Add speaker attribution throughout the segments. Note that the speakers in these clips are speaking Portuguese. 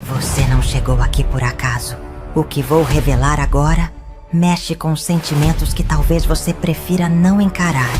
Speaker 1: Você não chegou aqui por acaso. O que vou revelar agora mexe com sentimentos que talvez você prefira não encarar,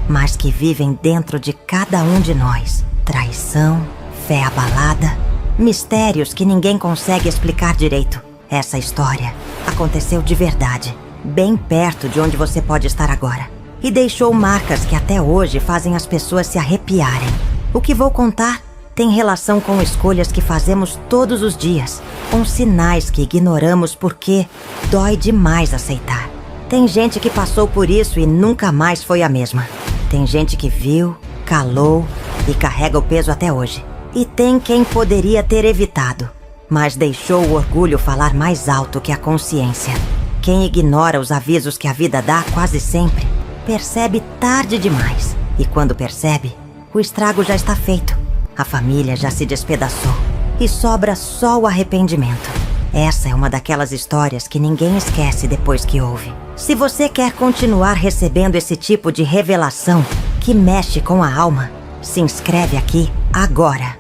Speaker 1: mas que vivem dentro de cada um de nós. Traição, fé abalada, mistérios que ninguém consegue explicar direito. Essa história aconteceu de verdade, bem perto de onde você pode estar agora, e deixou marcas que até hoje fazem as pessoas se arrepiarem. O que vou contar tem relação com escolhas que fazemos todos os dias, com sinais que ignoramos porque dói demais aceitar. Tem gente que passou por isso e nunca mais foi a mesma. Tem gente que viu, calou e carrega o peso até hoje. E tem quem poderia ter evitado, mas deixou o orgulho falar mais alto que a consciência. Quem ignora os avisos que a vida dá quase sempre, percebe tarde demais. E quando percebe, o estrago já está feito. A família já se despedaçou e sobra só o arrependimento. Essa é uma daquelas histórias que ninguém esquece depois que ouve. Se você quer continuar recebendo esse tipo de revelação que mexe com a alma, se inscreve aqui agora.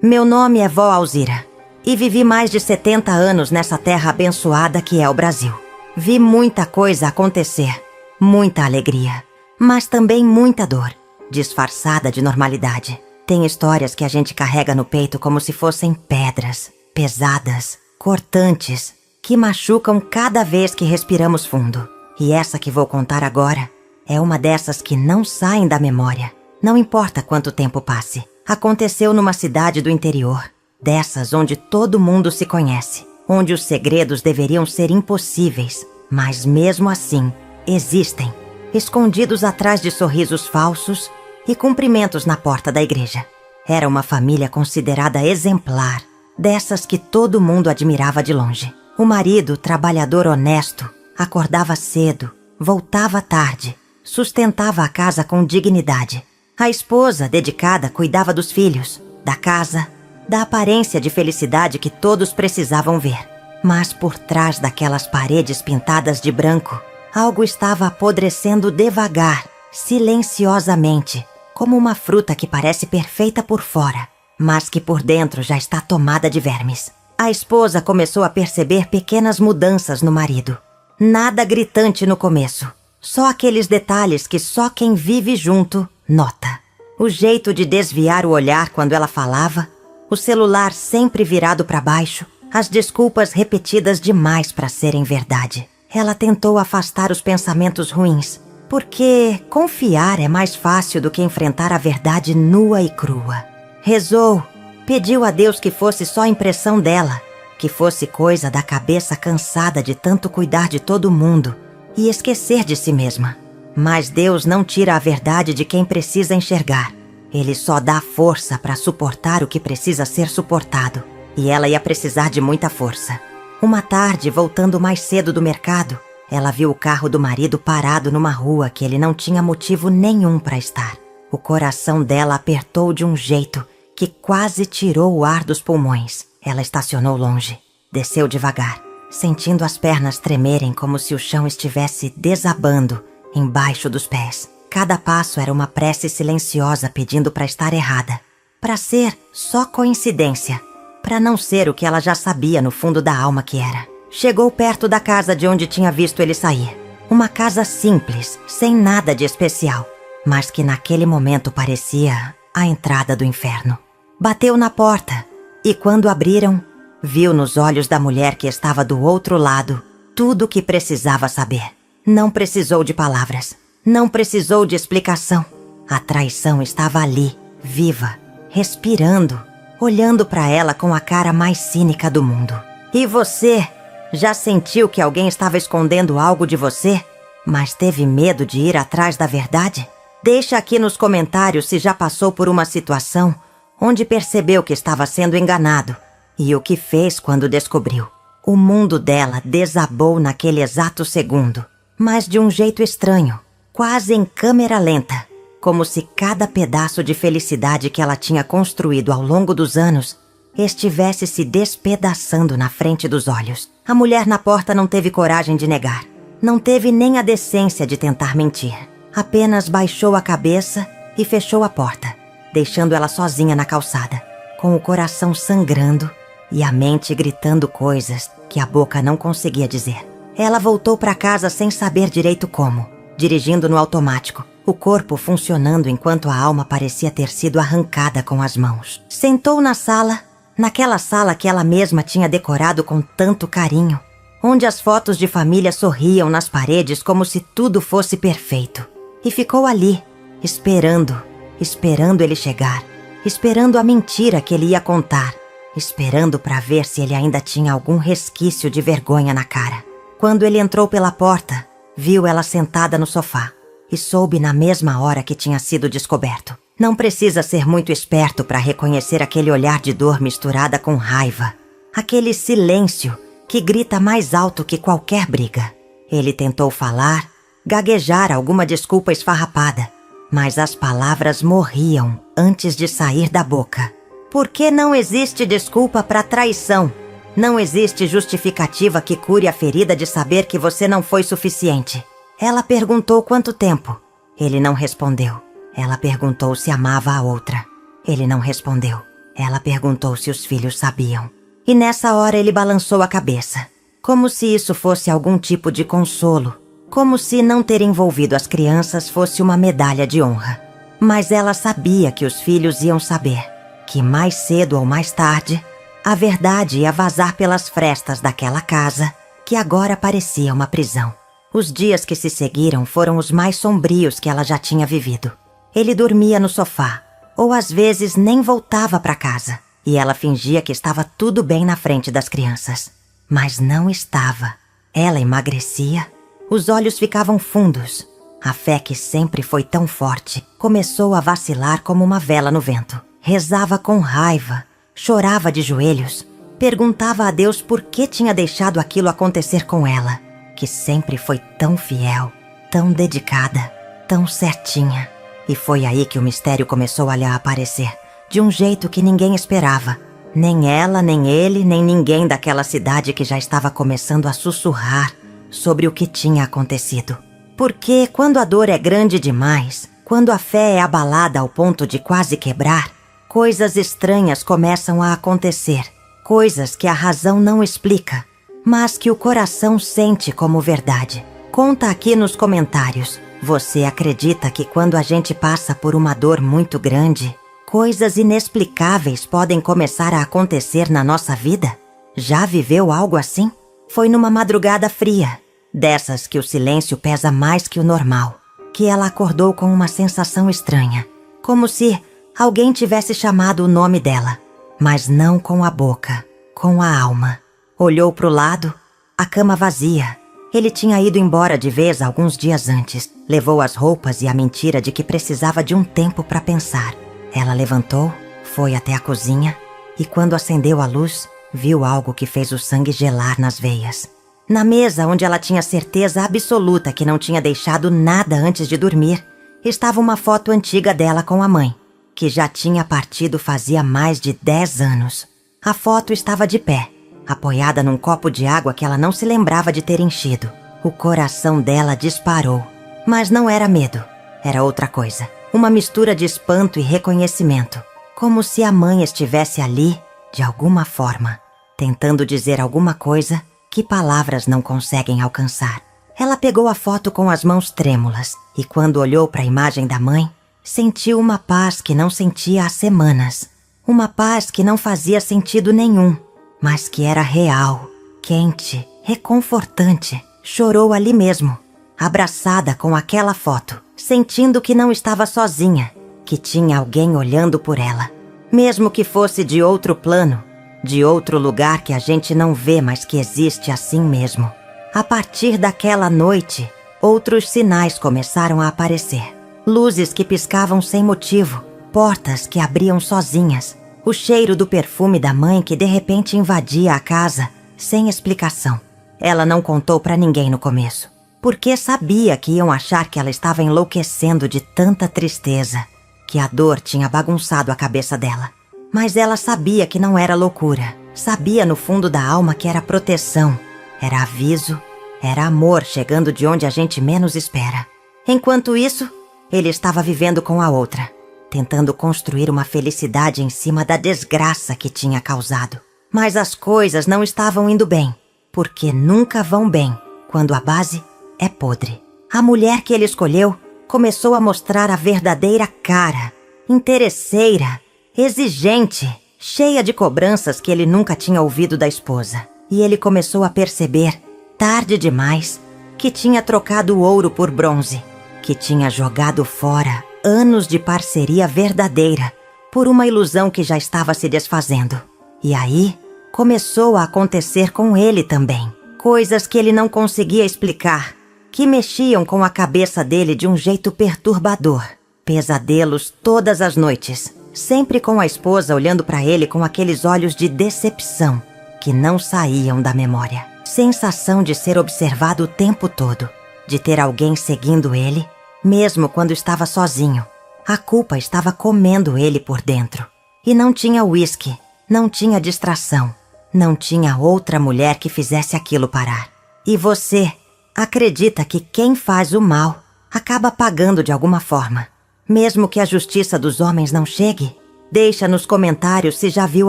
Speaker 1: Meu nome é Vó Alzira e vivi mais de 70 anos nessa terra abençoada que é o Brasil. Vi muita coisa acontecer, muita alegria, mas também muita dor, disfarçada de normalidade. Tem histórias que a gente carrega no peito como se fossem pedras, pesadas, cortantes, que machucam cada vez que respiramos fundo. E essa que vou contar agora é uma dessas que não saem da memória. Não importa quanto tempo passe. Aconteceu numa cidade do interior, dessas onde todo mundo se conhece, onde os segredos deveriam ser impossíveis, mas mesmo assim, existem, escondidos atrás de sorrisos falsos e cumprimentos na porta da igreja. Era uma família considerada exemplar, dessas que todo mundo admirava de longe. O marido, trabalhador honesto, acordava cedo, voltava tarde, sustentava a casa com dignidade. A esposa, dedicada, cuidava dos filhos, da casa, da aparência de felicidade que todos precisavam ver. Mas por trás daquelas paredes pintadas de branco, algo estava apodrecendo devagar, silenciosamente, como uma fruta que parece perfeita por fora, mas que por dentro já está tomada de vermes. A esposa começou a perceber pequenas mudanças no marido. Nada gritante no começo, só aqueles detalhes que só quem vive junto nota. O jeito de desviar o olhar quando ela falava, o celular sempre virado para baixo, as desculpas repetidas demais para serem verdade. Ela tentou afastar os pensamentos ruins, porque confiar é mais fácil do que enfrentar a verdade nua e crua. Rezou, pediu a Deus que fosse só impressão dela, que fosse coisa da cabeça cansada de tanto cuidar de todo mundo e esquecer de si mesma. Mas Deus não tira a verdade de quem precisa enxergar. Ele só dá força para suportar o que precisa ser suportado. E ela ia precisar de muita força. Uma tarde, voltando mais cedo do mercado, ela viu o carro do marido parado numa rua que ele não tinha motivo nenhum para estar. O coração dela apertou de um jeito que quase tirou o ar dos pulmões. Ela estacionou longe, desceu devagar, sentindo as pernas tremerem como se o chão estivesse desabando embaixo dos pés. Cada passo era uma prece silenciosa pedindo para estar errada, para ser só coincidência, para não ser o que ela já sabia no fundo da alma que era. Chegou perto da casa de onde tinha visto ele sair. Uma casa simples, sem nada de especial, mas que naquele momento parecia a entrada do inferno. Bateu na porta e quando abriram, viu nos olhos da mulher que estava do outro lado tudo o que precisava saber. Não precisou de palavras, não precisou de explicação. A traição estava ali, viva, respirando, olhando para ela com a cara mais cínica do mundo. E você já sentiu que alguém estava escondendo algo de você, mas teve medo de ir atrás da verdade? Deixa aqui nos comentários se já passou por uma situação onde percebeu que estava sendo enganado e o que fez quando descobriu. O mundo dela desabou naquele exato segundo, mas de um jeito estranho, quase em câmera lenta, como se cada pedaço de felicidade que ela tinha construído ao longo dos anos estivesse se despedaçando na frente dos olhos. A mulher na porta não teve coragem de negar, não teve nem a decência de tentar mentir. Apenas baixou a cabeça e fechou a porta, deixando ela sozinha na calçada, com o coração sangrando e a mente gritando coisas que a boca não conseguia dizer. Ela voltou para casa sem saber direito como, dirigindo no automático, o corpo funcionando enquanto a alma parecia ter sido arrancada com as mãos. Sentou na sala, naquela sala que ela mesma tinha decorado com tanto carinho, onde as fotos de família sorriam nas paredes como se tudo fosse perfeito. E ficou ali, esperando ele chegar, esperando a mentira que ele ia contar, esperando para ver se ele ainda tinha algum resquício de vergonha na cara. Quando ele entrou pela porta, viu ela sentada no sofá e soube na mesma hora que tinha sido descoberto. Não precisa ser muito esperto para reconhecer aquele olhar de dor misturada com raiva, aquele silêncio que grita mais alto que qualquer briga. Ele tentou falar, gaguejar alguma desculpa esfarrapada, mas as palavras morriam antes de sair da boca. Porque não existe desculpa para traição. Não existe justificativa que cure a ferida de saber que você não foi suficiente. Ela perguntou quanto tempo. Ele não respondeu. Ela perguntou se amava a outra. Ele não respondeu. Ela perguntou se os filhos sabiam. E nessa hora ele balançou a cabeça, como se isso fosse algum tipo de consolo, como se não ter envolvido as crianças fosse uma medalha de honra. Mas ela sabia que os filhos iam saber, que mais cedo ou mais tarde, a verdade ia vazar pelas frestas daquela casa, que agora parecia uma prisão. Os dias que se seguiram foram os mais sombrios que ela já tinha vivido. Ele dormia no sofá, ou às vezes nem voltava para casa, e ela fingia que estava tudo bem na frente das crianças. Mas não estava. Ela emagrecia, os olhos ficavam fundos. A fé que sempre foi tão forte começou a vacilar como uma vela no vento. Rezava com raiva, chorava de joelhos, perguntava a Deus por que tinha deixado aquilo acontecer com ela, que sempre foi tão fiel, tão dedicada, tão certinha. E foi aí que o mistério começou a lhe aparecer, de um jeito que ninguém esperava. Nem ela, nem ele, nem ninguém daquela cidade que já estava começando a sussurrar sobre o que tinha acontecido. Porque quando a dor é grande demais, quando a fé é abalada ao ponto de quase quebrar, coisas estranhas começam a acontecer, coisas que a razão não explica, mas que o coração sente como verdade. Conta aqui nos comentários, você acredita que quando a gente passa por uma dor muito grande, coisas inexplicáveis podem começar a acontecer na nossa vida? Já viveu algo assim? Foi numa madrugada fria, dessas que o silêncio pesa mais que o normal, que ela acordou com uma sensação estranha, como se alguém tivesse chamado o nome dela, mas não com a boca, com a alma. Olhou para o lado, a cama vazia. Ele tinha ido embora de vez alguns dias antes. Levou as roupas e a mentira de que precisava de um tempo para pensar. Ela levantou, foi até a cozinha e quando acendeu a luz, viu algo que fez o sangue gelar nas veias. Na mesa, onde ela tinha certeza absoluta que não tinha deixado nada antes de dormir, estava uma foto antiga dela com a mãe, que já tinha partido fazia mais de 10 anos. A foto estava de pé, apoiada num copo de água que ela não se lembrava de ter enchido. O coração dela disparou, mas não era medo, era outra coisa. Uma mistura de espanto e reconhecimento, como se a mãe estivesse ali, de alguma forma, tentando dizer alguma coisa que palavras não conseguem alcançar. Ela pegou a foto com as mãos trêmulas e quando olhou para a imagem da mãe, sentiu uma paz que não sentia há semanas. Uma paz que não fazia sentido nenhum, mas que era real, quente, reconfortante. Chorou ali mesmo, abraçada com aquela foto, sentindo que não estava sozinha, que tinha alguém olhando por ela. Mesmo que fosse de outro plano, de outro lugar que a gente não vê, mas que existe assim mesmo. A partir daquela noite, outros sinais começaram a aparecer. Luzes que piscavam sem motivo, portas que abriam sozinhas, o cheiro do perfume da mãe que de repente invadia a casa, sem explicação. Ela não contou para ninguém no começo, porque sabia que iam achar que ela estava enlouquecendo de tanta tristeza, que a dor tinha bagunçado a cabeça dela. Mas ela sabia que não era loucura, sabia no fundo da alma que era proteção, era aviso, era amor chegando de onde a gente menos espera. Enquanto isso, ele estava vivendo com a outra, tentando construir uma felicidade em cima da desgraça que tinha causado. Mas as coisas não estavam indo bem, porque nunca vão bem quando a base é podre. A mulher que ele escolheu começou a mostrar a verdadeira cara, interesseira, exigente, cheia de cobranças que ele nunca tinha ouvido da esposa. E ele começou a perceber, tarde demais, que tinha trocado o ouro por bronze, que tinha jogado fora anos de parceria verdadeira por uma ilusão que já estava se desfazendo. E aí, começou a acontecer com ele também. Coisas que ele não conseguia explicar, que mexiam com a cabeça dele de um jeito perturbador. Pesadelos todas as noites, sempre com a esposa olhando para ele com aqueles olhos de decepção que não saíam da memória. Sensação de ser observado o tempo todo, de ter alguém seguindo ele, mesmo quando estava sozinho. A culpa estava comendo ele por dentro. E não tinha uísque, não tinha distração, não tinha outra mulher que fizesse aquilo parar. E você acredita que quem faz o mal acaba pagando de alguma forma, mesmo que a justiça dos homens não chegue? Deixa nos comentários se já viu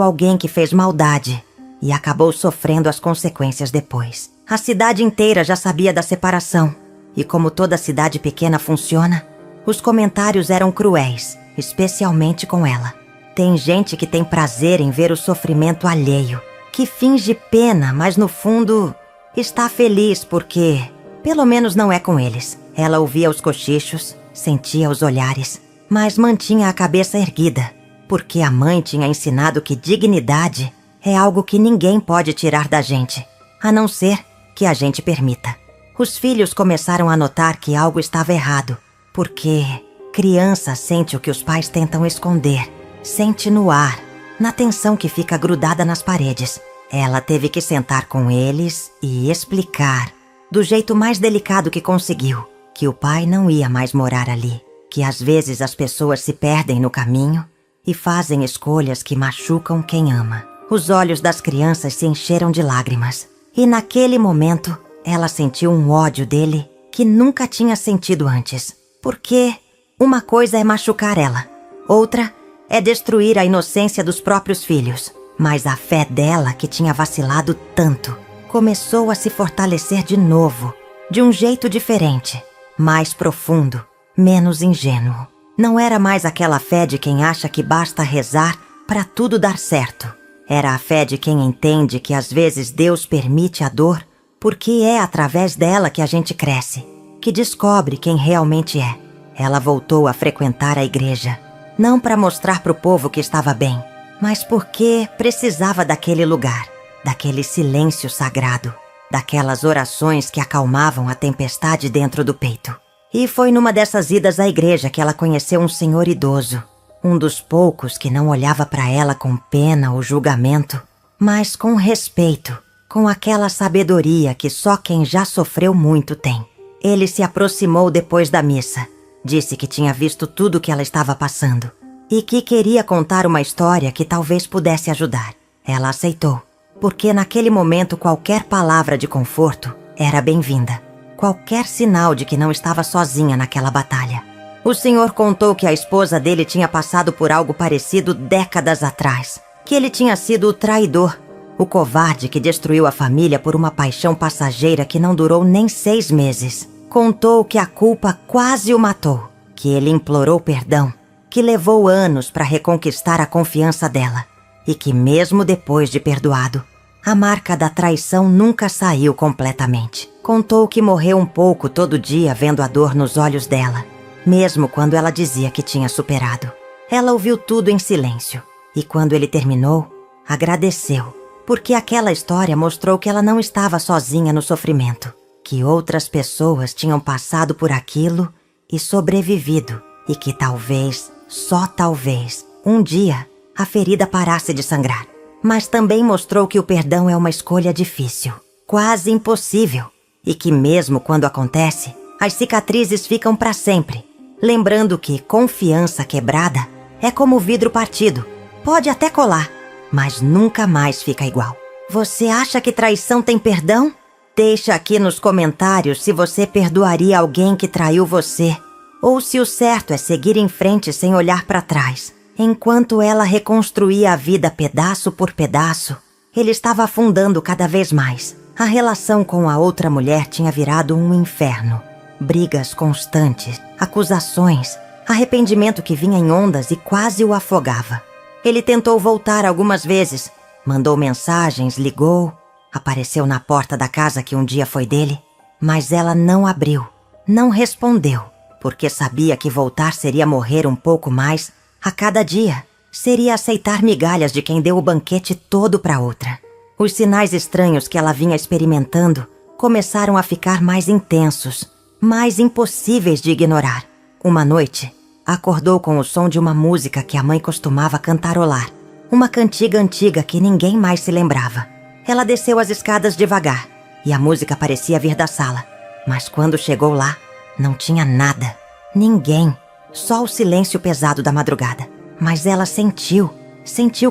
Speaker 1: alguém que fez maldade e acabou sofrendo as consequências depois. A cidade inteira já sabia da separação, e como toda cidade pequena funciona, os comentários eram cruéis, especialmente com ela. Tem gente que tem prazer em ver o sofrimento alheio, que finge pena, mas no fundo está feliz porque, pelo menos não é com eles. Ela ouvia os cochichos, sentia os olhares, mas mantinha a cabeça erguida, porque a mãe tinha ensinado que dignidade é algo que ninguém pode tirar da gente, a não ser que a gente permita. Os filhos começaram a notar que algo estava errado, porque criança sente o que os pais tentam esconder, sente no ar, na tensão que fica grudada nas paredes. Ela teve que sentar com eles e explicar, do jeito mais delicado que conseguiu, que o pai não ia mais morar ali, que às vezes as pessoas se perdem no caminho e fazem escolhas que machucam quem ama. Os olhos das crianças se encheram de lágrimas, e naquele momento ela sentiu um ódio dele que nunca tinha sentido antes, porque uma coisa é machucar ela, outra é destruir a inocência dos próprios filhos. Mas a fé dela, que tinha vacilado tanto, começou a se fortalecer de novo, de um jeito diferente, mais profundo, menos ingênuo. Não era mais aquela fé de quem acha que basta rezar para tudo dar certo. Era a fé de quem entende que às vezes Deus permite a dor porque é através dela que a gente cresce, que descobre quem realmente é. Ela voltou a frequentar a igreja, não para mostrar para o povo que estava bem, mas porque precisava daquele lugar, daquele silêncio sagrado, daquelas orações que acalmavam a tempestade dentro do peito. E foi numa dessas idas à igreja que ela conheceu um senhor idoso, um dos poucos que não olhava para ela com pena ou julgamento, mas com respeito, com aquela sabedoria que só quem já sofreu muito tem. Ele se aproximou depois da missa, disse que tinha visto tudo o que ela estava passando e que queria contar uma história que talvez pudesse ajudar. Ela aceitou, porque naquele momento qualquer palavra de conforto era bem-vinda, qualquer sinal de que não estava sozinha naquela batalha. O senhor contou que a esposa dele tinha passado por algo parecido décadas atrás, que ele tinha sido o traidor, o covarde que destruiu a família por uma paixão passageira que não durou nem 6 meses. Contou que a culpa quase o matou, que ele implorou perdão, que levou anos para reconquistar a confiança dela e que mesmo depois de perdoado, a marca da traição nunca saiu completamente. Contou que morreu um pouco todo dia vendo a dor nos olhos dela, mesmo quando ela dizia que tinha superado. Ela ouviu tudo em silêncio e quando ele terminou, agradeceu, porque aquela história mostrou que ela não estava sozinha no sofrimento, que outras pessoas tinham passado por aquilo e sobrevivido e que talvez, só talvez, um dia a ferida parasse de sangrar. Mas também mostrou que o perdão é uma escolha difícil, quase impossível, e que mesmo quando acontece, as cicatrizes ficam para sempre, lembrando que confiança quebrada é como vidro partido, pode até colar, mas nunca mais fica igual. Você acha que traição tem perdão? Deixa aqui nos comentários se você perdoaria alguém que traiu você, ou se o certo é seguir em frente sem olhar para trás, enquanto ela reconstruía a vida pedaço por pedaço Ele estava afundando cada vez mais. A relação com a outra mulher tinha virado um inferno. Brigas constantes, acusações, arrependimento que vinha em ondas e quase o afogava. Ele tentou voltar algumas vezes, mandou mensagens, ligou, apareceu na porta da casa que um dia foi dele, mas ela não abriu, não respondeu, porque sabia que voltar seria morrer um pouco mais a cada dia, seria aceitar migalhas de quem deu o banquete todo para outra. Os sinais estranhos que ela vinha experimentando começaram a ficar mais intensos, mais impossíveis de ignorar. Uma noite, acordou com o som de uma música que a mãe costumava cantarolar, uma cantiga antiga que ninguém mais se lembrava. Ela desceu as escadas devagar e a música parecia vir da sala, mas quando chegou lá, não tinha nada, ninguém, só o silêncio pesado da madrugada. Mas ela sentiu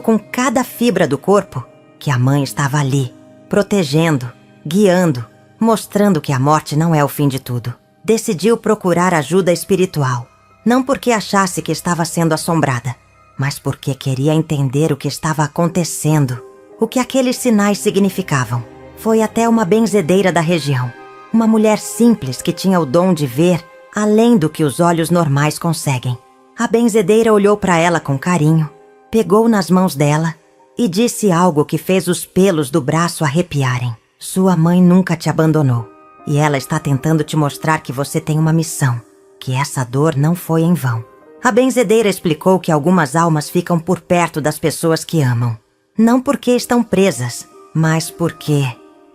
Speaker 1: com cada fibra do corpo que a mãe estava ali, protegendo, guiando, mostrando que a morte não é o fim de tudo. Decidiu procurar ajuda espiritual, não porque achasse que estava sendo assombrada, mas porque queria entender o que estava acontecendo, o que aqueles sinais significavam. Foi até uma benzedeira da região, uma mulher simples que tinha o dom de ver além do que os olhos normais conseguem. A benzedeira olhou para ela com carinho, pegou nas mãos dela e disse algo que fez os pelos do braço arrepiarem. Sua mãe nunca te abandonou e ela está tentando te mostrar que você tem uma missão, que essa dor não foi em vão. A benzedeira explicou que algumas almas ficam por perto das pessoas que amam, não porque estão presas, mas porque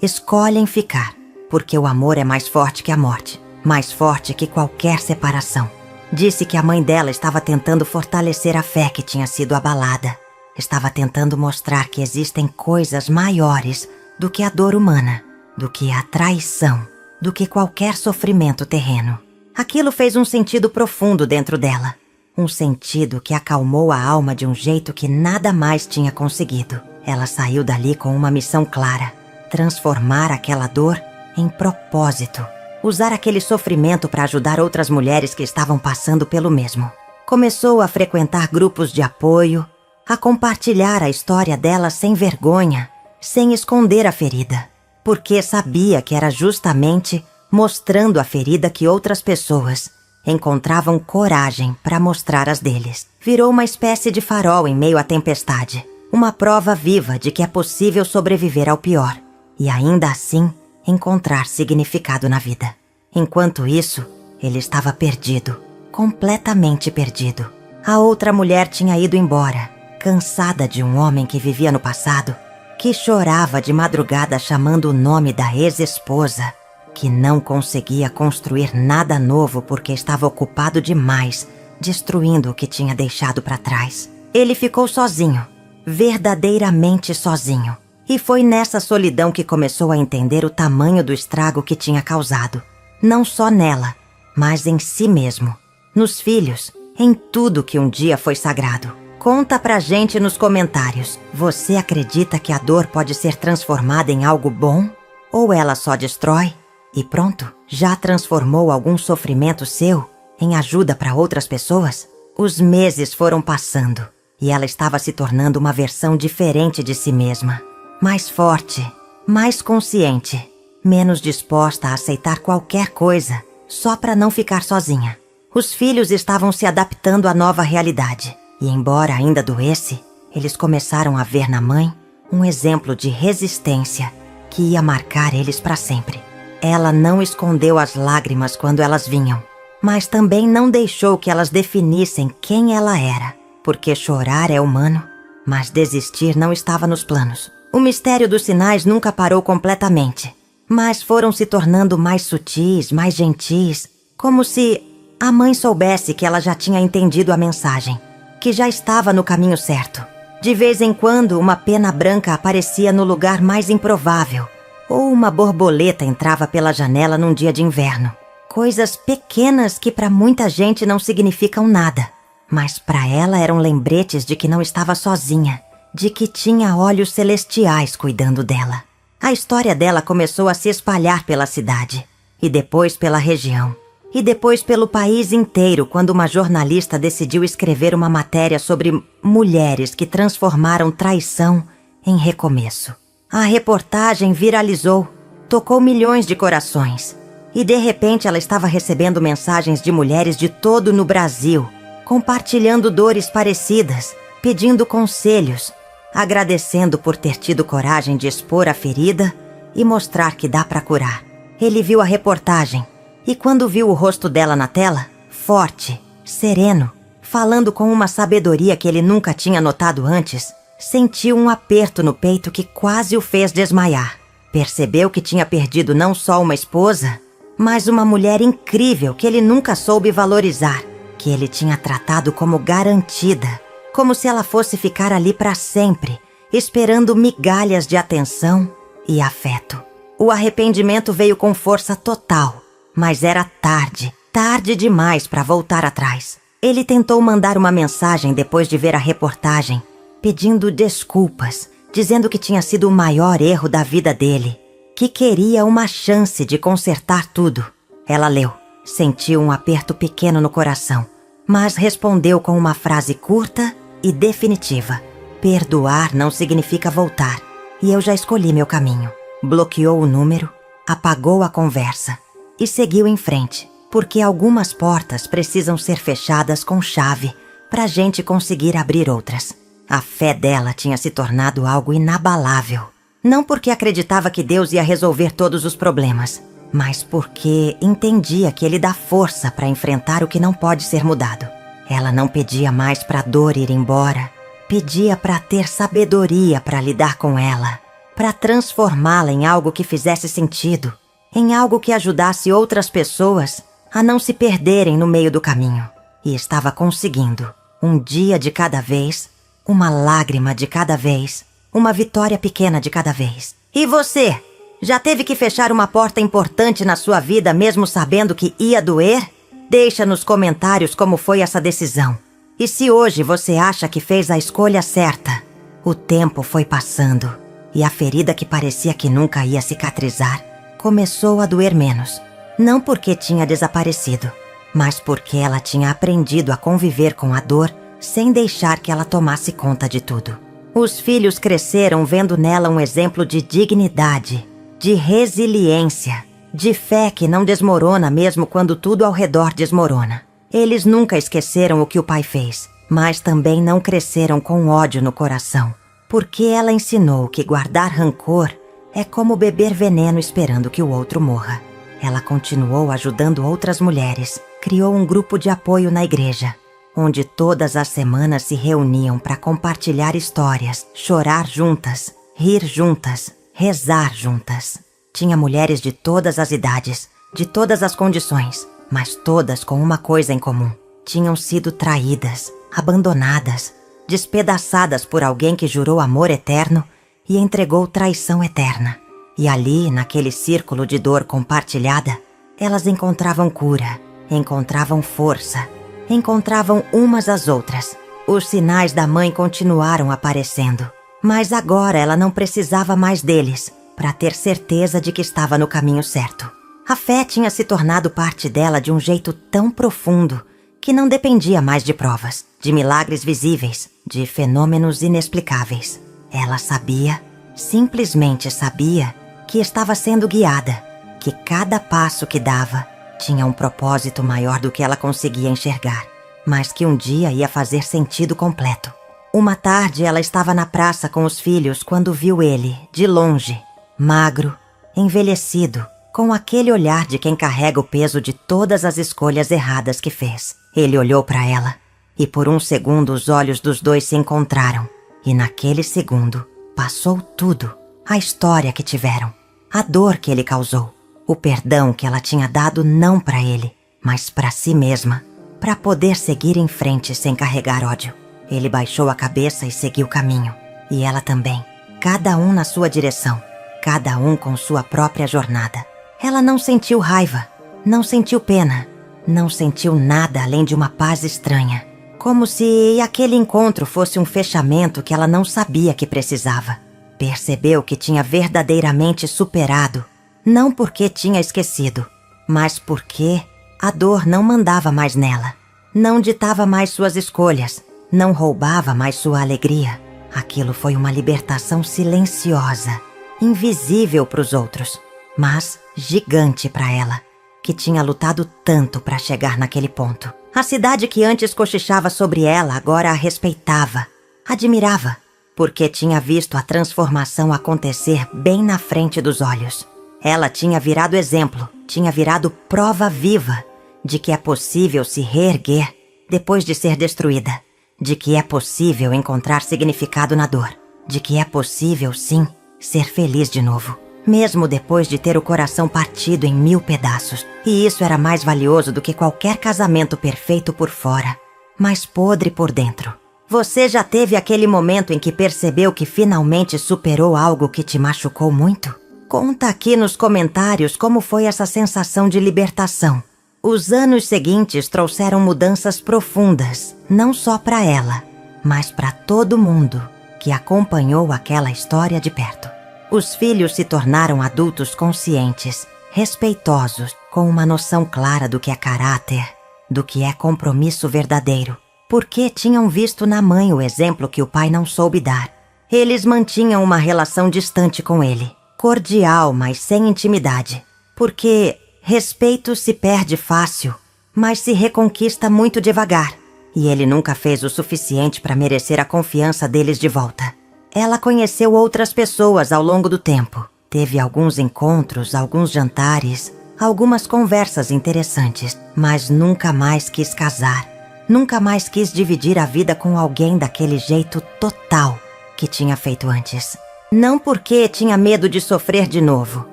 Speaker 1: escolhem ficar, porque o amor é mais forte que a morte, mais forte que qualquer separação. Disse que a mãe dela estava tentando fortalecer a fé que tinha sido abalada. Estava tentando mostrar que existem coisas maiores do que a dor humana, do que a traição, do que qualquer sofrimento terreno. Aquilo fez um sentido profundo dentro dela. Um sentido que acalmou a alma de um jeito que nada mais tinha conseguido. Ela saiu dali com uma missão clara: transformar aquela dor em propósito. Usar aquele sofrimento para ajudar outras mulheres que estavam passando pelo mesmo. Começou a frequentar grupos de apoio, a compartilhar a história dela sem vergonha, sem esconder a ferida, porque sabia que era justamente mostrando a ferida que outras pessoas encontravam coragem para mostrar as deles. Virou uma espécie de farol em meio à tempestade, uma prova viva de que é possível sobreviver ao pior e ainda assim encontrar significado na vida. Enquanto isso, ele estava perdido, completamente perdido. A outra mulher tinha ido embora, cansada de um homem que vivia no passado, que chorava de madrugada chamando o nome da ex-esposa, que não conseguia construir nada novo porque estava ocupado demais, destruindo o que tinha deixado para trás. Ele ficou sozinho, verdadeiramente sozinho. E foi nessa solidão que começou a entender o tamanho do estrago que tinha causado. Não só nela, mas em si mesmo, nos filhos, em tudo que um dia foi sagrado. Conta pra gente nos comentários. Você acredita que a dor pode ser transformada em algo bom? Ou ela só destrói? E pronto, já transformou algum sofrimento seu em ajuda para outras pessoas? Os meses foram passando e ela estava se tornando uma versão diferente de si mesma. Mais forte, mais consciente, menos disposta a aceitar qualquer coisa só para não ficar sozinha. Os filhos estavam se adaptando à nova realidade e, embora ainda doesse, eles começaram a ver na mãe um exemplo de resistência que ia marcar eles para sempre. Ela não escondeu as lágrimas quando elas vinham, mas também não deixou que elas definissem quem ela era, porque chorar é humano, mas desistir não estava nos planos. O mistério dos sinais nunca parou completamente, mas foram se tornando mais sutis, mais gentis, como se a mãe soubesse que ela já tinha entendido a mensagem, que já estava no caminho certo. De vez em quando, uma pena branca aparecia no lugar mais improvável, ou uma borboleta entrava pela janela num dia de inverno. Coisas pequenas que para muita gente não significam nada, mas para ela eram lembretes de que não estava sozinha, de que tinha olhos celestiais cuidando dela. A história dela começou a se espalhar pela cidade, e depois pela região, e depois pelo país inteiro quando uma jornalista decidiu escrever uma matéria sobre mulheres que transformaram traição em recomeço. A reportagem viralizou, tocou milhões de corações. E de repente ela estava recebendo mensagens de mulheres de todo no Brasil, compartilhando dores parecidas, pedindo conselhos, agradecendo por ter tido coragem de expor a ferida e mostrar que dá para curar. Ele viu a reportagem e quando viu o rosto dela na tela, forte, sereno, falando com uma sabedoria que ele nunca tinha notado antes, sentiu um aperto no peito que quase o fez desmaiar. Percebeu que tinha perdido não só uma esposa, mas uma mulher incrível que ele nunca soube valorizar, que ele tinha tratado como garantida, como se ela fosse ficar ali para sempre, esperando migalhas de atenção e afeto. O arrependimento veio com força total, mas era tarde demais para voltar atrás. Ele tentou mandar uma mensagem depois de ver a reportagem, pedindo desculpas, dizendo que tinha sido o maior erro da vida dele, que queria uma chance de consertar tudo. Ela leu, sentiu um aperto pequeno no coração, mas respondeu com uma frase curta e definitiva. Perdoar não significa voltar, e eu já escolhi meu caminho. Bloqueou o número, apagou a conversa e seguiu em frente, porque algumas portas precisam ser fechadas com chave para a gente conseguir abrir outras. A fé dela tinha se tornado algo inabalável. Não porque acreditava que Deus ia resolver todos os problemas, mas porque entendia que Ele dá força para enfrentar o que não pode ser mudado. Ela não pedia mais para a dor ir embora, pedia para ter sabedoria para lidar com ela, para transformá-la em algo que fizesse sentido, em algo que ajudasse outras pessoas a não se perderem no meio do caminho. E estava conseguindo, um dia de cada vez, uma lágrima de cada vez, uma vitória pequena de cada vez. E você? Já teve que fechar uma porta importante na sua vida mesmo sabendo que ia doer? Deixa nos comentários como foi essa decisão. E se hoje você acha que fez a escolha certa? O tempo foi passando e a ferida que parecia que nunca ia cicatrizar começou a doer menos. Não porque tinha desaparecido, mas porque ela tinha aprendido a conviver com a dor sem deixar que ela tomasse conta de tudo. Os filhos cresceram vendo nela um exemplo de dignidade, de resiliência, de fé que não desmorona mesmo quando tudo ao redor desmorona. Eles nunca esqueceram o que o pai fez, mas também não cresceram com ódio no coração, porque ela ensinou que guardar rancor é como beber veneno esperando que o outro morra. Ela continuou ajudando outras mulheres, criou um grupo de apoio na igreja, onde todas as semanas se reuniam para compartilhar histórias, chorar juntas, rir juntas, rezar juntas. Tinha mulheres de todas as idades, de todas as condições, mas todas com uma coisa em comum. Tinham sido traídas, abandonadas, despedaçadas por alguém que jurou amor eterno e entregou traição eterna. E ali, naquele círculo de dor compartilhada, elas encontravam cura, encontravam força, encontravam umas às outras. Os sinais da mãe continuaram aparecendo, mas agora ela não precisava mais deles para ter certeza de que estava no caminho certo. A fé tinha se tornado parte dela de um jeito tão profundo que não dependia mais de provas, de milagres visíveis, de fenômenos inexplicáveis. Ela sabia, simplesmente sabia, que estava sendo guiada, que cada passo que dava tinha um propósito maior do que ela conseguia enxergar, mas que um dia ia fazer sentido completo. Uma tarde ela estava na praça com os filhos quando viu ele, de longe, magro, envelhecido, com aquele olhar de quem carrega o peso de todas as escolhas erradas que fez. Ele olhou para ela e por um segundo os olhos dos dois se encontraram. E naquele segundo passou tudo, a história que tiveram, a dor que ele causou, o perdão que ela tinha dado não para ele, mas para si mesma, para poder seguir em frente sem carregar ódio. Ele baixou a cabeça e seguiu o caminho, e ela também, cada um na sua direção, cada um com sua própria jornada. Ela não sentiu raiva, não sentiu pena, não sentiu nada além de uma paz estranha, como se aquele encontro fosse um fechamento que ela não sabia que precisava. Percebeu que tinha verdadeiramente superado, não porque tinha esquecido, mas porque a dor não mandava mais nela, não ditava mais suas escolhas, não roubava mais sua alegria. Aquilo foi uma libertação silenciosa, invisível para os outros, mas gigante para ela, que tinha lutado tanto para chegar naquele ponto. A cidade que antes cochichava sobre ela agora a respeitava, admirava, porque tinha visto a transformação acontecer bem na frente dos olhos. Ela tinha virado exemplo, tinha virado prova viva de que é possível se reerguer depois de ser destruída, de que é possível encontrar significado na dor, de que é possível, sim, ser feliz de novo, mesmo depois de ter o coração partido em 1000 pedaços. E isso era mais valioso do que qualquer casamento perfeito por fora, mas podre por dentro. Você já teve aquele momento em que percebeu que finalmente superou algo que te machucou muito? Conta aqui nos comentários como foi essa sensação de libertação. Os anos seguintes trouxeram mudanças profundas, não só para ela, mas para todo mundo que acompanhou aquela história de perto. Os filhos se tornaram adultos conscientes, respeitosos, com uma noção clara do que é caráter, do que é compromisso verdadeiro, porque tinham visto na mãe o exemplo que o pai não soube dar. Eles mantinham uma relação distante com ele, cordial, mas sem intimidade, porque respeito se perde fácil, mas se reconquista muito devagar, e ele nunca fez o suficiente para merecer a confiança deles de volta. Ela conheceu outras pessoas ao longo do tempo, teve alguns encontros, alguns jantares, algumas conversas interessantes, mas nunca mais quis casar, nunca mais quis dividir a vida com alguém daquele jeito total que tinha feito antes. Não porque tinha medo de sofrer de novo,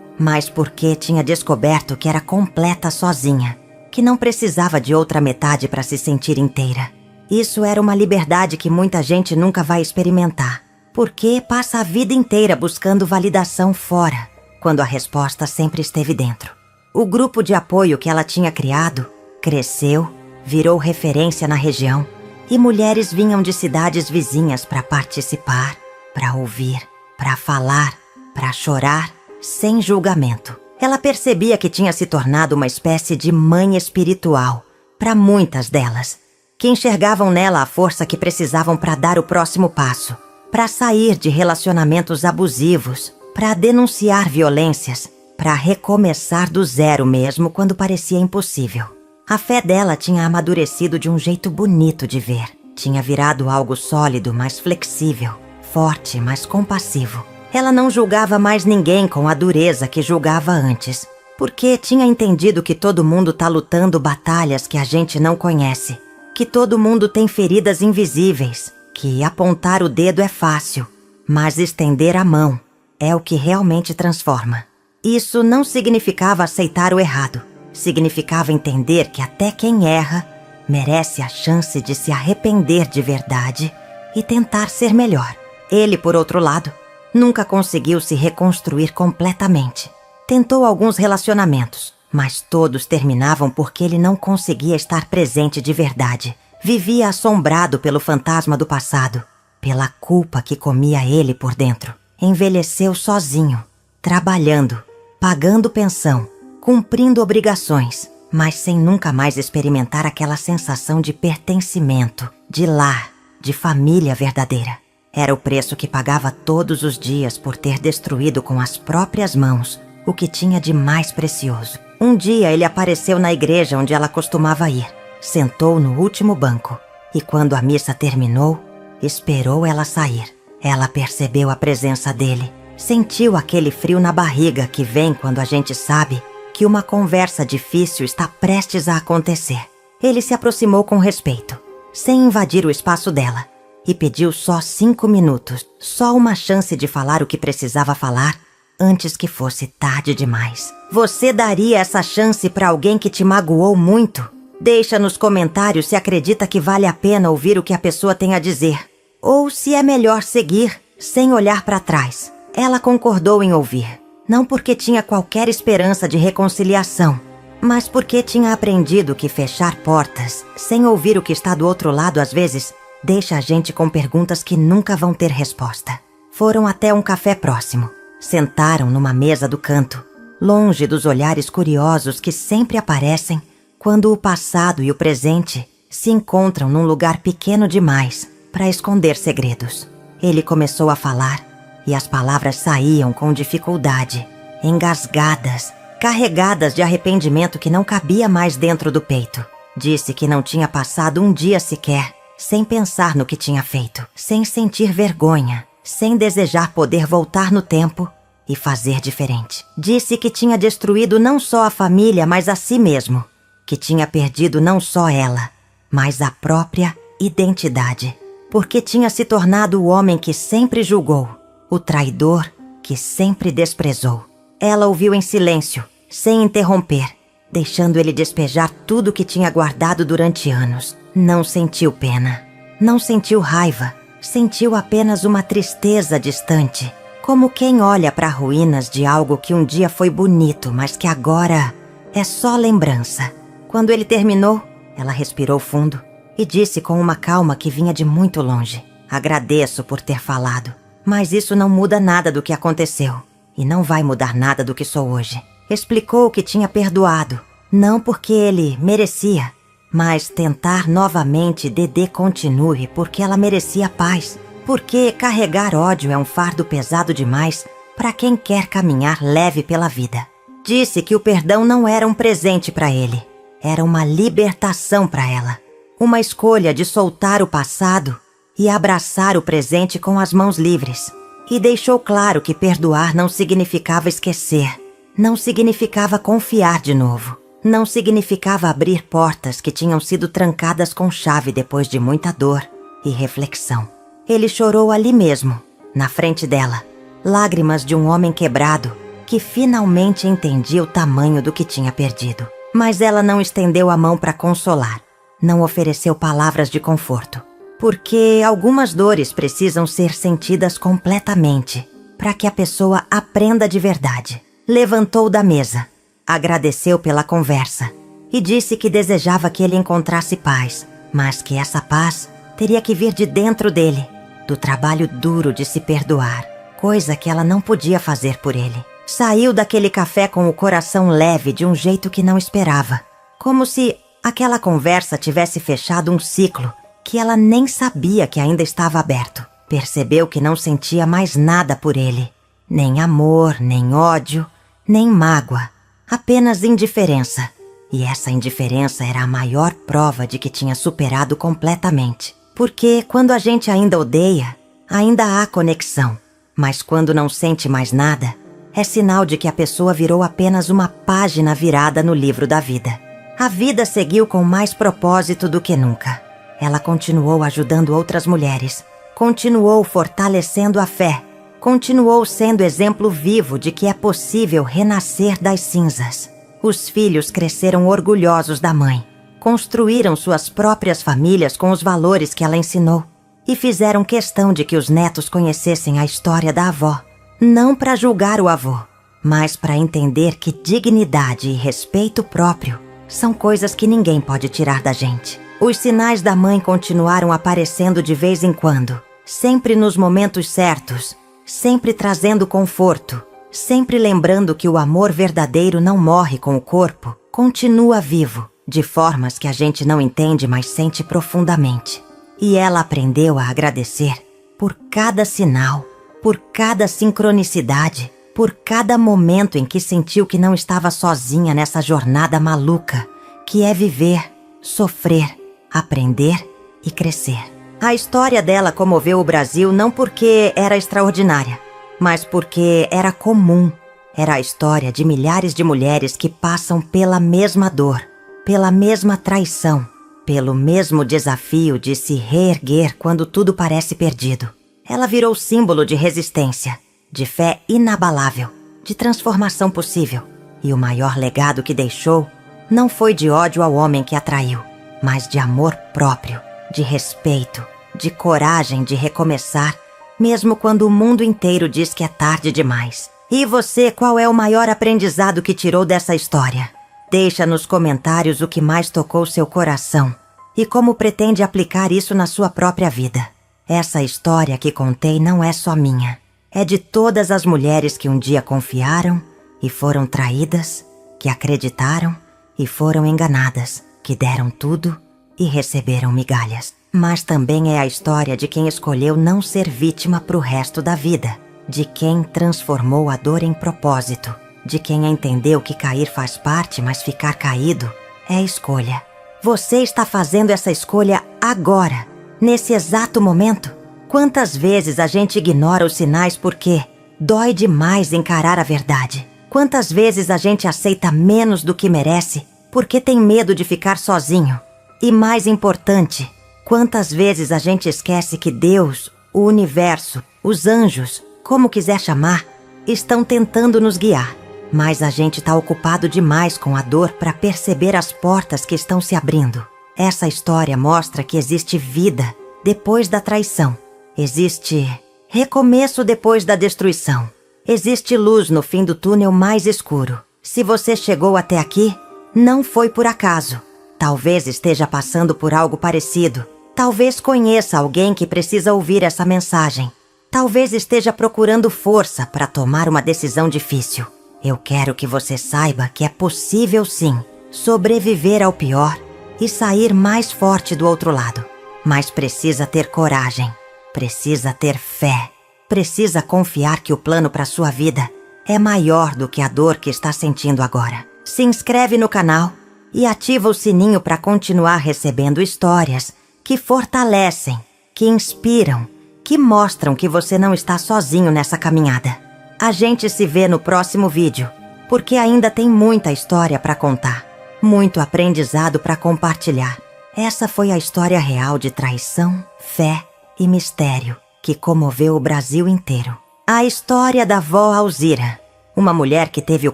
Speaker 1: mas porque tinha descoberto que era completa sozinha, que não precisava de outra metade para se sentir inteira. Isso era uma liberdade que muita gente nunca vai experimentar, porque passa a vida inteira buscando validação fora, quando a resposta sempre esteve dentro. O grupo de apoio que ela tinha criado cresceu, virou referência na região, e mulheres vinham de cidades vizinhas para participar, para ouvir, para falar, para chorar, sem julgamento. Ela percebia que tinha se tornado uma espécie de mãe espiritual para muitas delas, que enxergavam nela a força que precisavam para dar o próximo passo, para sair de relacionamentos abusivos, para denunciar violências, para recomeçar do zero mesmo quando parecia impossível. A fé dela tinha amadurecido de um jeito bonito de ver. Tinha virado algo sólido, mas flexível, forte, mas compassivo. Ela não julgava mais ninguém com a dureza que julgava antes, porque tinha entendido que todo mundo tá lutando batalhas que a gente não conhece, que todo mundo tem feridas invisíveis, que apontar o dedo é fácil, mas estender a mão é o que realmente transforma. Isso não significava aceitar o errado, significava entender que até quem erra merece a chance de se arrepender de verdade e tentar ser melhor. Ele, por outro lado, nunca conseguiu se reconstruir completamente. Tentou alguns relacionamentos, mas todos terminavam porque ele não conseguia estar presente de verdade. Vivia assombrado pelo fantasma do passado, pela culpa que comia ele por dentro. Envelheceu sozinho, trabalhando, pagando pensão, cumprindo obrigações, mas sem nunca mais experimentar aquela sensação de pertencimento, de lar, de família verdadeira. Era o preço que pagava todos os dias por ter destruído com as próprias mãos o que tinha de mais precioso. Um dia ele apareceu na igreja onde ela costumava ir, sentou no último banco e quando a missa terminou, esperou ela sair. Ela percebeu a presença dele, sentiu aquele frio na barriga que vem quando a gente sabe que uma conversa difícil está prestes a acontecer. Ele se aproximou com respeito, sem invadir o espaço dela, e pediu só 5 minutos, só uma chance de falar o que precisava falar antes que fosse tarde demais. Você daria essa chance para alguém que te magoou muito? Deixa nos comentários se acredita que vale a pena ouvir o que a pessoa tem a dizer, ou se é melhor seguir sem olhar para trás. Ela concordou em ouvir, não porque tinha qualquer esperança de reconciliação, mas porque tinha aprendido que fechar portas sem ouvir o que está do outro lado às vezes deixa a gente com perguntas que nunca vão ter resposta. Foram até um café próximo. Sentaram numa mesa do canto, longe dos olhares curiosos que sempre aparecem quando o passado e o presente se encontram num lugar pequeno demais para esconder segredos. Ele começou a falar e as palavras saíam com dificuldade, engasgadas, carregadas de arrependimento que não cabia mais dentro do peito. Disse que não tinha passado um dia sequer sem pensar no que tinha feito, sem sentir vergonha, sem desejar poder voltar no tempo e fazer diferente. Disse que tinha destruído não só a família, mas a si mesmo, que tinha perdido não só ela, mas a própria identidade, porque tinha se tornado o homem que sempre julgou, o traidor que sempre desprezou. Ela ouviu em silêncio, sem interromper, deixando ele despejar tudo que tinha guardado durante anos. Não sentiu pena, não sentiu raiva, sentiu apenas uma tristeza distante, como quem olha para ruínas de algo que um dia foi bonito, mas que agora é só lembrança. Quando ele terminou, ela respirou fundo e disse com uma calma que vinha de muito longe: agradeço por ter falado, mas isso não muda nada do que aconteceu e não vai mudar nada do que sou hoje. Explicou que tinha perdoado, não porque ele merecia, mas tentar novamente Dedê continue porque ela merecia paz, porque carregar ódio é um fardo pesado demais para quem quer caminhar leve pela vida. Disse que o perdão não era um presente para ele, era uma libertação para ela, uma escolha de soltar o passado e abraçar o presente com as mãos livres. E deixou claro que perdoar não significava esquecer, não significava confiar de novo, não significava abrir portas que tinham sido trancadas com chave depois de muita dor e reflexão. Ele chorou ali mesmo, na frente dela, lágrimas de um homem quebrado que finalmente entendia o tamanho do que tinha perdido. Mas ela não estendeu a mão para consolar, não ofereceu palavras de conforto, porque algumas dores precisam ser sentidas completamente para que a pessoa aprenda de verdade. Levantou da mesa, agradeceu pela conversa e disse que desejava que ele encontrasse paz, mas que essa paz teria que vir de dentro dele, do trabalho duro de se perdoar, coisa que ela não podia fazer por ele. Saiu daquele café com o coração leve de um jeito que não esperava, como se aquela conversa tivesse fechado um ciclo que ela nem sabia que ainda estava aberto. Percebeu que não sentia mais nada por ele, nem amor, nem ódio, nem mágoa, apenas indiferença. E essa indiferença era a maior prova de que tinha superado completamente. Porque quando a gente ainda odeia, ainda há conexão. Mas quando não sente mais nada, é sinal de que a pessoa virou apenas uma página virada no livro da vida. A vida seguiu com mais propósito do que nunca. Ela continuou ajudando outras mulheres, continuou fortalecendo a fé, continuou sendo exemplo vivo de que é possível renascer das cinzas. Os filhos cresceram orgulhosos da mãe, construíram suas próprias famílias com os valores que ela ensinou e fizeram questão de que os netos conhecessem a história da avó, não para julgar o avô, mas para entender que dignidade e respeito próprio são coisas que ninguém pode tirar da gente. Os sinais da mãe continuaram aparecendo de vez em quando, sempre nos momentos certos, sempre trazendo conforto, sempre lembrando que o amor verdadeiro não morre com o corpo, continua vivo, de formas que a gente não entende, mas sente profundamente. E ela aprendeu a agradecer por cada sinal, por cada sincronicidade, por cada momento em que sentiu que não estava sozinha nessa jornada maluca, que é viver, sofrer, aprender e crescer. A história dela comoveu o Brasil não porque era extraordinária, mas porque era comum. Era a história de milhares de mulheres que passam pela mesma dor, pela mesma traição, pelo mesmo desafio de se reerguer quando tudo parece perdido. Ela virou símbolo de resistência, de fé inabalável, de transformação possível. E o maior legado que deixou não foi de ódio ao homem que a traiu, mas de amor próprio, de respeito, de coragem de recomeçar, mesmo quando o mundo inteiro diz que é tarde demais. E você, qual é o maior aprendizado que tirou dessa história? Deixa nos comentários o que mais tocou seu coração e como pretende aplicar isso na sua própria vida. Essa história que contei não é só minha. É de todas as mulheres que um dia confiaram e foram traídas, que acreditaram e foram enganadas, que deram tudo e receberam migalhas. Mas também é a história de quem escolheu não ser vítima pro resto da vida. de quem transformou a dor em propósito, de quem entendeu que cair faz parte, mas ficar caído é escolha. Você está fazendo essa escolha agora, nesse exato momento. Quantas vezes a gente ignora os sinais porque dói demais encarar a verdade? Quantas vezes a gente aceita menos do que merece porque tem medo de ficar sozinho? E mais importante, quantas vezes a gente esquece que Deus, o universo, os anjos, como quiser chamar, estão tentando nos guiar. Mas a gente está ocupado demais com a dor para perceber as portas que estão se abrindo. Essa história mostra que existe vida depois da traição. Existe recomeço depois da destruição. Existe luz no fim do túnel mais escuro. Se você chegou até aqui, não foi por acaso. Talvez esteja passando por algo parecido. Talvez conheça alguém que precisa ouvir essa mensagem. Talvez esteja procurando força para tomar uma decisão difícil. Eu quero que você saiba que é possível sim sobreviver ao pior e sair mais forte do outro lado. Mas precisa ter coragem, precisa ter fé, precisa confiar que o plano para sua vida é maior do que a dor que está sentindo agora. Se inscreve no canal e ativa o sininho para continuar recebendo histórias que fortalecem, que inspiram, que mostram que você não está sozinho nessa caminhada. A gente se vê no próximo vídeo, porque ainda tem muita história para contar, muito aprendizado para compartilhar. Essa foi a história real de traição, fé e mistério que comoveu o Brasil inteiro. A história da vó Alzira, uma mulher que teve o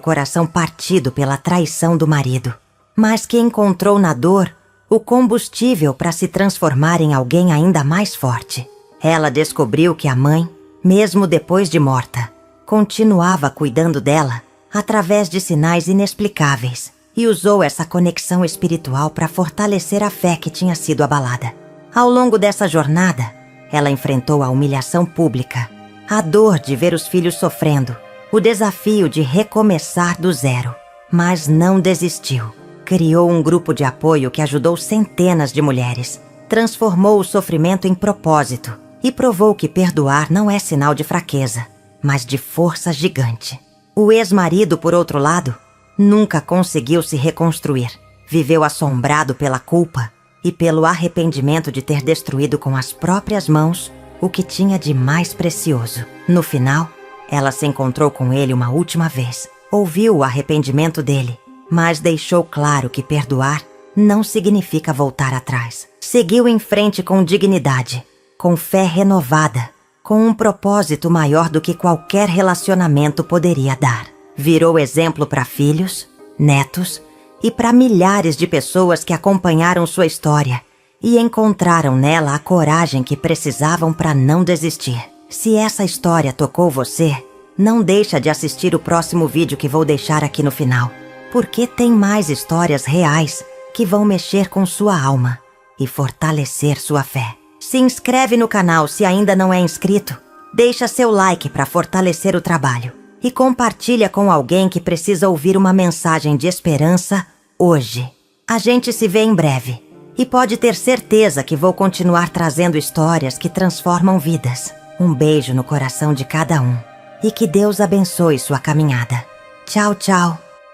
Speaker 1: coração partido pela traição do marido, mas que encontrou na dor o combustível para se transformar em alguém ainda mais forte. Ela descobriu que a mãe, mesmo depois de morta, continuava cuidando dela através de sinais inexplicáveis e usou essa conexão espiritual para fortalecer a fé que tinha sido abalada. Ao longo dessa jornada, ela enfrentou a humilhação pública, a dor de ver os filhos sofrendo, o desafio de recomeçar do zero, mas não desistiu. Criou um grupo de apoio que ajudou centenas de mulheres, transformou o sofrimento em propósito e provou que perdoar não é sinal de fraqueza, mas de força gigante. O ex-marido, por outro lado, nunca conseguiu se reconstruir. Viveu assombrado pela culpa e pelo arrependimento de ter destruído com as próprias mãos o que tinha de mais precioso. No final, ela se encontrou com ele uma última vez. Ouviu o arrependimento dele, mas deixou claro que perdoar não significa voltar atrás. Seguiu em frente com dignidade, com fé renovada, com um propósito maior do que qualquer relacionamento poderia dar. Virou exemplo para filhos, netos e para milhares de pessoas que acompanharam sua história e encontraram nela a coragem que precisavam para não desistir. Se essa história tocou você, não deixa de assistir o próximo vídeo que vou deixar aqui no final, porque tem mais histórias reais que vão mexer com sua alma e fortalecer sua fé. Se inscreve no canal se ainda não é inscrito, deixa seu like para fortalecer o trabalho e compartilha com alguém que precisa ouvir uma mensagem de esperança hoje. A gente se vê em breve e pode ter certeza que vou continuar trazendo histórias que transformam vidas. Um beijo no coração de cada um e que Deus abençoe sua caminhada. Tchau, tchau.